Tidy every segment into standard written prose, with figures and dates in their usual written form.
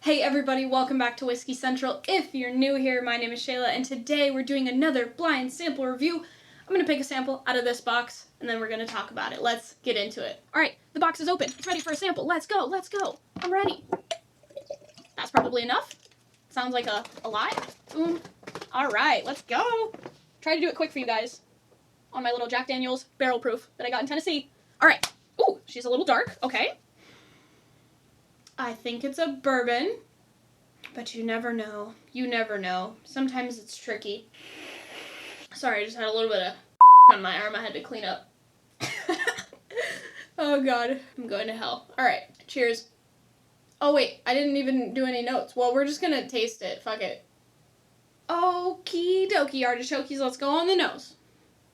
Hey everybody, welcome back to Whiskey Central. If you're new here, my name is Shayla, and today we're doing another blind sample review. I'm going to pick a sample out of this box, and then we're going to talk about it. Let's get into it. Alright, the box is open. It's ready for a sample. Let's go, let's go. I'm ready. That's probably enough. Sounds like a lot. Boom. Alright, let's go. Try to do it quick for you guys. On my little Jack Daniels barrel proof that I got in Tennessee. Alright. Ooh, she's a little dark. Okay. I think it's a bourbon, but you never know. You never know. Sometimes it's tricky. Sorry, I just had a little bit of on my arm I had to clean up. Oh god, I'm going to hell. Alright, cheers. Oh wait, I didn't even do any notes. Well, we're just gonna taste it. Fuck it. Okie dokie, artichokes, let's go on the nose.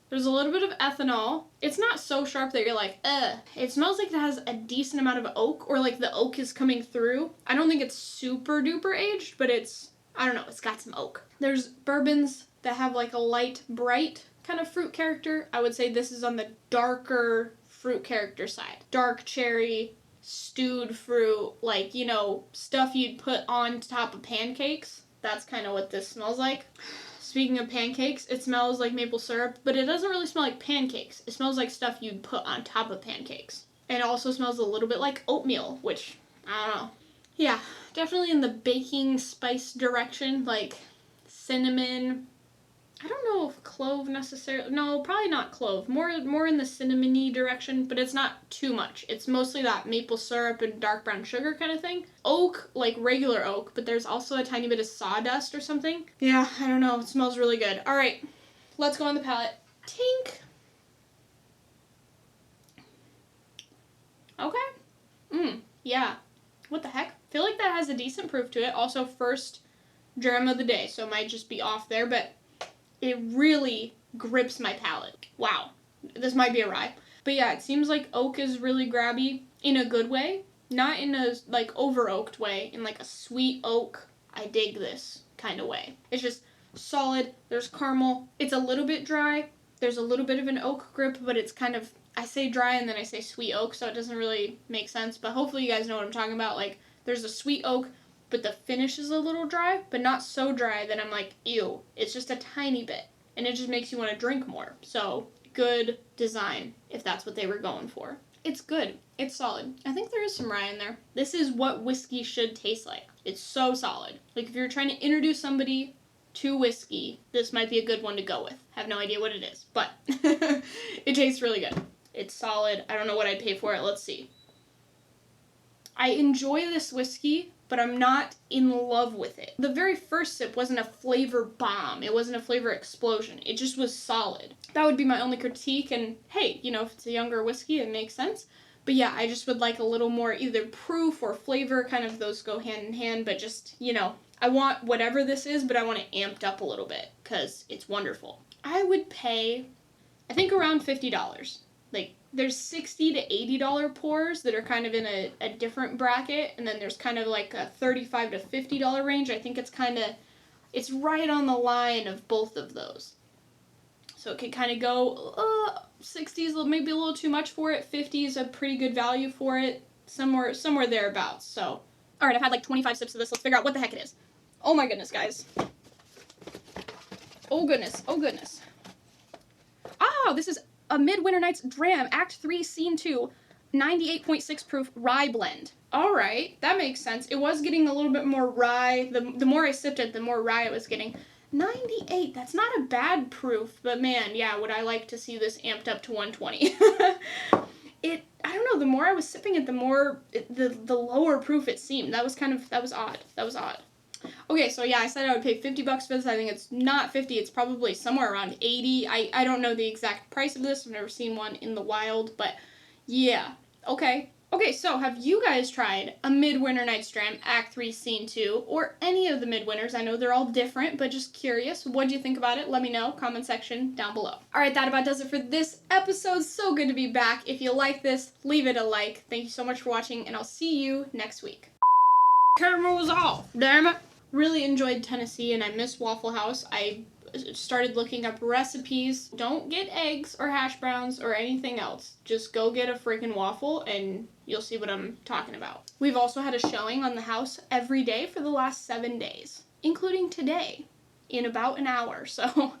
There's a little bit of ethanol. It's not so sharp that you're like, ugh. It smells like it has a decent amount of oak, or like the oak is coming through. I don't think it's super duper aged, but it's, I don't know, it's got some oak. There's bourbons that have like a light, bright kind of fruit character. I would say this is on the darker fruit character side. Dark cherry, stewed fruit, like, you know, stuff you'd put on top of pancakes. That's kind of what this smells like. Speaking of pancakes, it smells like maple syrup, but it doesn't really smell like pancakes. It smells like stuff you'd put on top of pancakes. And it also smells a little bit like oatmeal, which, I don't know. Yeah, definitely in the baking spice direction, like cinnamon. I don't know if clove necessarily, no, probably not clove. More in the cinnamony direction, but it's not too much. It's mostly that maple syrup and dark brown sugar kind of thing. Oak, like regular oak, but there's also a tiny bit of sawdust or something. Yeah, I don't know. It smells really good. All right, let's go on the palate. Tink. Okay. Yeah. What the heck? I feel like that has a decent proof to it. Also, first dram of the day, so it might just be off there, but it really grips my palate. Wow. This might be a rye. But yeah, it seems like oak is really grabby in a good way. Not in a, like, over-oaked way. In, like, a sweet oak, I dig this kind of way. It's just solid. There's caramel. It's a little bit dry. There's a little bit of an oak grip, but it's kind of, I say dry and then I say sweet oak, so it doesn't really make sense. But hopefully you guys know what I'm talking about. Like, there's a sweet oak, but the finish is a little dry, but not so dry that I'm like, ew. It's just a tiny bit, and it just makes you want to drink more. So, good design, if that's what they were going for. It's good. It's solid. I think there is some rye in there. This is what whiskey should taste like. It's so solid. Like, if you're trying to introduce somebody to whiskey, this might be a good one to go with. Have no idea what it is, but it tastes really good. It's solid. I don't know what I'd pay for it. Let's see. I enjoy this whiskey, but I'm not in love with it. The very first sip wasn't a flavor bomb. It wasn't a flavor explosion. It just was solid. That would be my only critique, and hey, you know, if it's a younger whiskey, it makes sense. But yeah, I just would like a little more either proof or flavor, kind of those go hand in hand, but just, you know, I want whatever this is, but I want it amped up a little bit, because it's wonderful. I would pay, I think, around $50. Like, there's $60 to $80 pours that are kind of in a different bracket, and then there's kind of like a $35 to $50 range. I think it's kind of, it's right on the line of both of those. So it could kind of go, 60 is maybe a little too much for it, 50 is a pretty good value for it, somewhere thereabouts. So, alright, I've had like 25 sips of this. Let's figure out what the heck it is. Oh my goodness, guys. Oh goodness, oh goodness. Oh, this is a Midwinter Night's Dram, Act 3, Scene 2, 98.6 proof rye blend. Alright, that makes sense. It was getting a little bit more rye. The more I sipped it, the more rye I was getting. 98, that's not a bad proof, but man, yeah, would I like to see this amped up to 120. I don't know, the more I was sipping it, the more, the lower proof it seemed. That was odd. That was odd. Okay, so yeah, I said I would pay $50 for this. I think it's not 50, it's probably somewhere around 80. I don't know the exact price of this. I've never seen one in the wild, but yeah. Okay. Okay, so have you guys tried a Midwinter Night's Dram, Act 3, Scene 2, or any of the Midwinters? I know they're all different, but just curious. What do you think about it? Let me know. Comment section down below. Alright, that about does it for this episode. So good to be back. If you like this, leave it a like. Thank you so much for watching, and I'll see you next week. Camera was off. Damn it. Really enjoyed Tennessee, and I miss Waffle House. I started looking up recipes. Don't get eggs or hash browns or anything else. Just go get a freaking waffle and you'll see what I'm talking about. We've also had a showing on the house every day for the last 7 days, including today, in about an hour. So,